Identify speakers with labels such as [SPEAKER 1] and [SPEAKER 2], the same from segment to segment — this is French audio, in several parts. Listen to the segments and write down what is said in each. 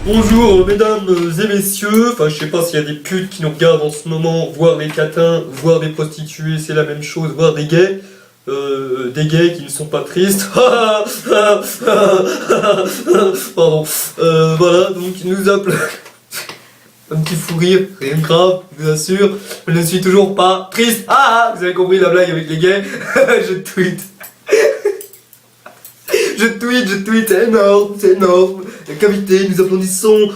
[SPEAKER 1] Bonjour mesdames et messieurs, enfin je sais pas s'il y a des putes qui nous regardent en ce moment, voir des catins, voir des prostituées, c'est la même chose, voir des gays qui ne sont pas tristes. Pardon. Voilà, donc il nous appelle un petit fou rire, rien de grave, je vous assure, je ne suis toujours pas triste. Vous avez compris la blague avec les gays. Je tweet. Je tweet, c'est énorme. La cavité, nous applaudissons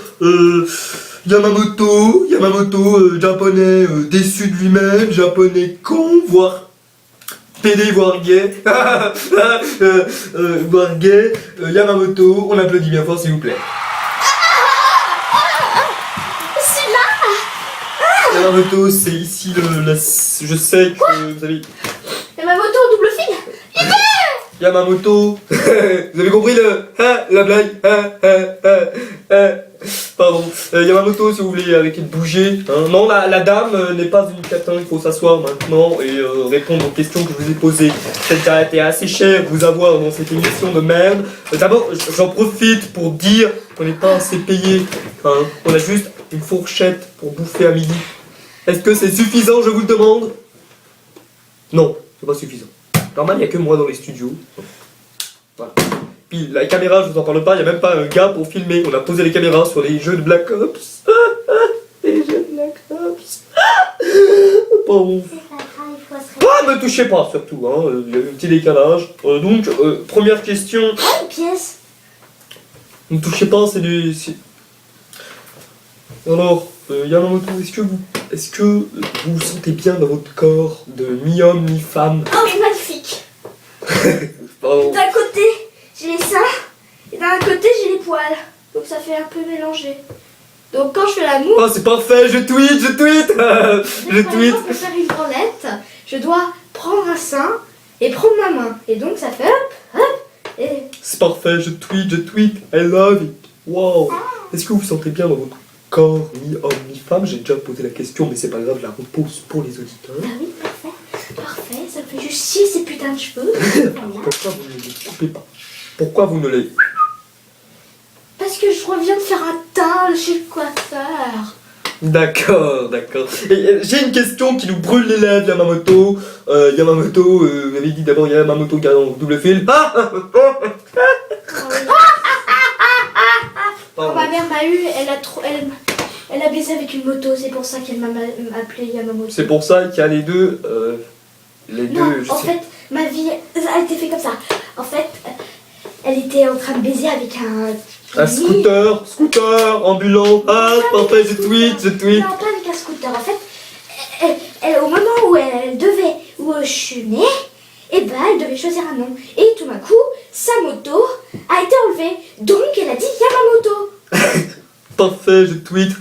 [SPEAKER 1] Yamamoto, japonais déçu de lui-même, japonais con, voire PD, voire gay, voire gay, Yamamoto, on applaudit bien fort s'il vous plaît.
[SPEAKER 2] C'est là.
[SPEAKER 1] Yamamoto, c'est ici je sais que vous avez...
[SPEAKER 2] Yamamoto double fil.
[SPEAKER 1] Yamamoto, vous avez compris la blague, pardon, Yamamoto, si vous voulez arrêter de bouger, hein. Non, la dame n'est pas une catin, il faut s'asseoir maintenant et répondre aux questions que je vous ai posées. Ça a été assez cher vous avoir dans cette émission de merde. D'abord, j'en profite pour dire qu'on n'est pas assez payé, hein. On a juste une fourchette pour bouffer à midi. Est-ce que c'est suffisant, je vous le demande? Non, c'est pas suffisant. Normal, il n'y a que moi dans les studios. Voilà. Puis la caméra, je vous en parle pas, il n'y a même pas un gars pour filmer. On a posé les caméras sur les jeux de Black Ops. Les jeux de Black Ops. Bon. Me touchez pas surtout, hein. Il y a un petit décalage. Donc, première question.
[SPEAKER 2] Une pièce.
[SPEAKER 1] Ne touchez pas, c'est du... Alors, Yamamoto, est-ce que vous vous sentez bien dans votre corps de mi-homme, mi-femme?
[SPEAKER 2] Oh oui, magnifique.
[SPEAKER 1] Pardon.
[SPEAKER 2] D'un côté, j'ai les seins et d'un côté, j'ai les poils. Donc ça fait un peu mélangé. Donc quand je fais l'amour...
[SPEAKER 1] Oh, c'est parfait, je tweet. Je tweet.
[SPEAKER 2] Pour faire une branlette, je dois prendre un sein et prendre ma main. Et donc ça fait hop, et...
[SPEAKER 1] C'est parfait, je tweet. I love it. Wow. Est-ce que vous vous sentez bien dans votre corps, mi-homme, mi-femme? J'ai déjà posé la question, mais c'est pas grave, je la repose pour les auditeurs.
[SPEAKER 2] Ah oui, parfait, ça me fait juste chier ces putains de cheveux.
[SPEAKER 1] Pourquoi vous ne les coupez pas? Pourquoi vous ne les...
[SPEAKER 2] Parce que je reviens de faire un teint chez le coiffeur.
[SPEAKER 1] D'accord. Et, j'ai une question qui nous brûle les lèvres, Yamamoto. Vous avez dit d'abord Yamamoto gagnant double fil.
[SPEAKER 2] Quand ma mère m'a eu, elle a baisé avec une moto, c'est pour ça qu'elle m'a appelé Yamamoto.
[SPEAKER 1] C'est pour ça qu'il y a les deux,
[SPEAKER 2] Non, en fait, ma vie a été faite comme ça. En fait, elle était en train de baiser avec un scooter
[SPEAKER 1] ambulant. Parfait, je tweet.
[SPEAKER 2] Non, pas avec un scooter. En fait, elle, au moment où je suis née, elle devait choisir un nom. Et tout d'un coup, sa moto a été enlevée. Donc, elle a dit Yamamoto.
[SPEAKER 1] Parfait, je tweet.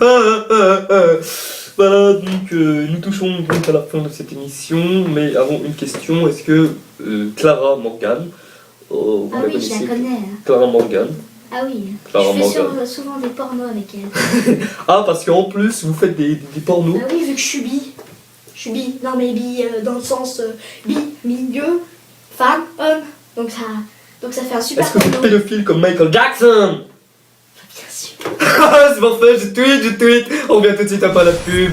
[SPEAKER 1] Voilà, donc nous touchons donc à la fin de cette émission. Mais avant une question, est-ce que Clara Morgan, vous la
[SPEAKER 2] oui, je
[SPEAKER 1] connaissez?
[SPEAKER 2] la connais. Hein.
[SPEAKER 1] Clara Morgan.
[SPEAKER 2] Ah oui,
[SPEAKER 1] Clara
[SPEAKER 2] je fais
[SPEAKER 1] Morgan.
[SPEAKER 2] souvent des pornos avec elle.
[SPEAKER 1] Parce qu'en plus, vous faites des pornos.
[SPEAKER 2] Ah oui, vu que je suis bi. Je suis bi, non mais bi dans le sens bi, milieu, femme, homme. Donc ça fait un super
[SPEAKER 1] Est-ce que vous êtes
[SPEAKER 2] porno.
[SPEAKER 1] pédophile comme Michael Jackson?
[SPEAKER 2] Bien sûr.
[SPEAKER 1] C'est parfait, je tweet. On revient tout de suite après la pub.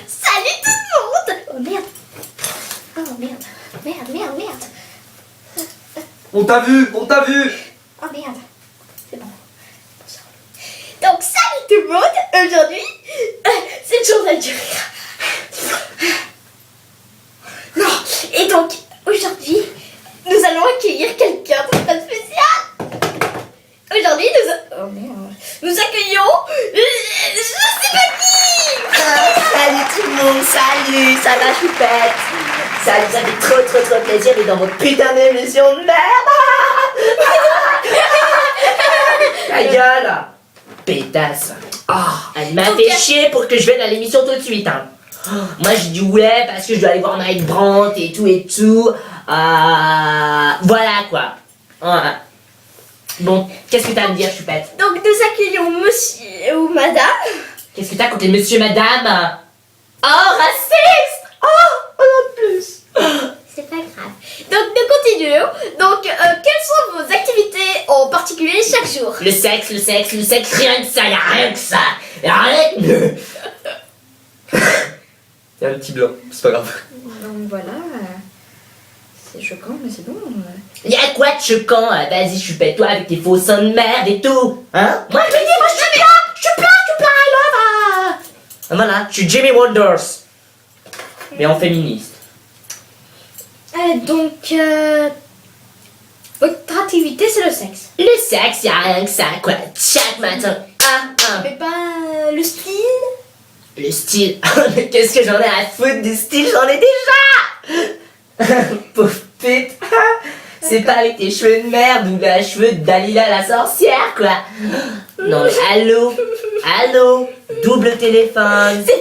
[SPEAKER 2] Salut tout le monde. Oh merde. Merde.
[SPEAKER 1] On t'a vu.
[SPEAKER 2] Oh merde. C'est bon. Donc salut tout le monde. Aujourd'hui, c'est le journal du rire. Non. Et donc, aujourd'hui, nous allons accueillir quelqu'un de très spécial. Aujourd'hui, nous accueillons... Je sais pas qui.
[SPEAKER 3] Salut tout le monde, salut, ça va choupette. Salut, ça fait trop plaisir d'être dans votre putain d'émission de merde. Ta gueule, pétasse. Elle m'a fait chier pour que je vienne à l'émission tout de suite. Hein. Moi je dis ouais parce que je dois aller voir Mike Brandt et tout. Voilà quoi. Voilà. Bon, qu'est-ce que t'as à me dire, choupette?
[SPEAKER 2] Donc nous accueillons monsieur ou madame.
[SPEAKER 3] Qu'est-ce que t'as contre les monsieur madame?
[SPEAKER 2] Oh, raciste. En plus. C'est pas grave. Donc nous continuons. Donc quelles sont vos
[SPEAKER 3] Le sexe, rien que ça, y a rien que ça. Y a rien que mieux.
[SPEAKER 1] Il y a un petit blanc, c'est pas grave.
[SPEAKER 2] Donc voilà. C'est choquant, mais c'est bon.
[SPEAKER 3] Y'a quoi de choquant? Vas-y, chupette-toi avec tes faux seins de merde et tout. Hein? Moi, je me dis, moi, je suis plein, I love. Voilà, je suis Jimmy Wonders. Mais en féministe.
[SPEAKER 2] Donc, votre activité, c'est le sexe.
[SPEAKER 3] Le sexe, y'a rien que ça, quoi. Chaque matin.
[SPEAKER 2] Mais pas le style.
[SPEAKER 3] Le style. Mais qu'est-ce que j'en ai à foutre du style? J'en ai déjà. Pauvre pute. C'est pas avec tes cheveux de merde ou les cheveux de Dalila la sorcière, quoi. Non mais allô, double téléphone.
[SPEAKER 2] C'est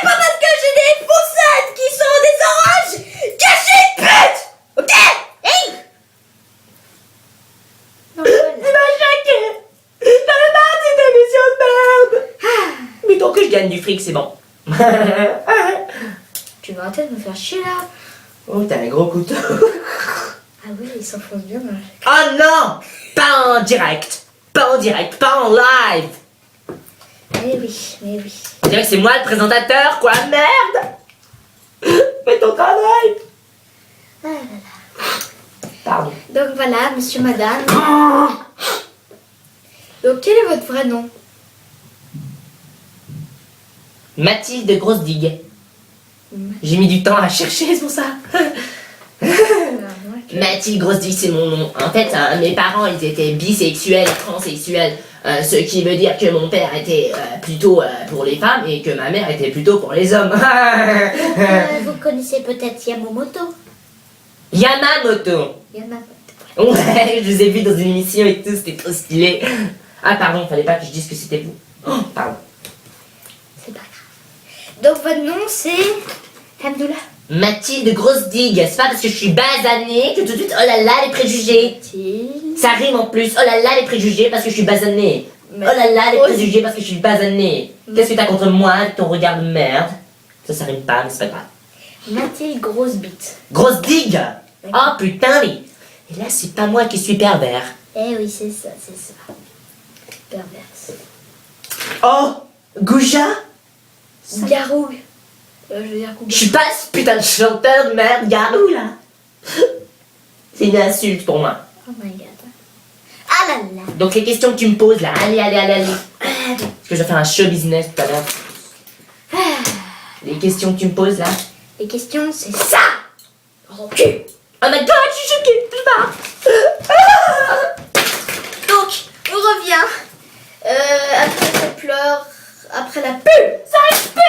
[SPEAKER 2] pas parce que j'ai des faussettes qui sont des oranges que je suis une pute. Ok? Hey. Donc voilà.
[SPEAKER 3] Tu m'as choqué. J'en ai marre de cette émission de merde. Mais tant que je gagne du fric, c'est bon.
[SPEAKER 2] Tu vas arrêter de me faire chier là.
[SPEAKER 3] Oh, t'as un gros couteau.
[SPEAKER 2] Ah oui, il s'enfonce bien dans la...
[SPEAKER 3] Oh non, pas en direct, pas en live.
[SPEAKER 2] Mais oui.
[SPEAKER 3] On dirait que c'est moi le présentateur, quoi, merde. Fais ton travail.
[SPEAKER 2] Ah là là.
[SPEAKER 3] Pardon.
[SPEAKER 2] Donc voilà, monsieur, madame. Donc quel est votre vrai nom?
[SPEAKER 3] Mathilde Grosse Digue. J'ai mis du temps à chercher, c'est pour ça. Mathilde Grosse Digue, c'est mon nom. En fait, mes parents, ils étaient bisexuels et transsexuels. Ce qui veut dire que mon père était plutôt pour les femmes et que ma mère était plutôt pour les hommes.
[SPEAKER 2] Vous connaissez peut-être Yamamoto.
[SPEAKER 3] Yamamoto. Ouais, je les ai vus dans une émission et tout, c'était trop stylé. Ah pardon, fallait pas que je dise que c'était vous. Oh, pardon.
[SPEAKER 2] C'est pas grave. Donc votre nom c'est Hamdoullah.
[SPEAKER 3] Mathilde Grosse Digue, c'est pas parce que je suis basanée que tout de suite, oh là là, les préjugés.
[SPEAKER 2] Mathilde.
[SPEAKER 3] Ça rime en plus, oh là là, les préjugés parce que je suis basanée.
[SPEAKER 2] Mais-
[SPEAKER 3] Oh là là, les
[SPEAKER 2] Oh,
[SPEAKER 3] préjugés parce que je suis basanée. Qu'est-ce que t'as contre moi avec ton regard de merde? Ça rime pas, mais c'est pas grave.
[SPEAKER 2] Mathilde Grosse Bite.
[SPEAKER 3] Grosse Digue. Oh putain, mais... Et là, c'est pas moi qui suis pervers.
[SPEAKER 2] Eh oui, c'est ça. Perverse.
[SPEAKER 3] Oh, Gouja.
[SPEAKER 2] Garou. Je veux dire
[SPEAKER 3] Je suis pas ce putain de chanteur de merde, garou là. C'est une insulte pour moi.
[SPEAKER 2] Oh my god. Ah là là.
[SPEAKER 3] Donc les questions que tu me poses là, allez. Parce que je vais faire un show business tout à l'heure. Les questions que tu me poses là.
[SPEAKER 2] Les questions, c'est ça. Oh, cul.
[SPEAKER 3] Oh my god, je suis choquée, je pars.
[SPEAKER 2] Donc, on revient. Après cette pleure, après la pub. Ça pue.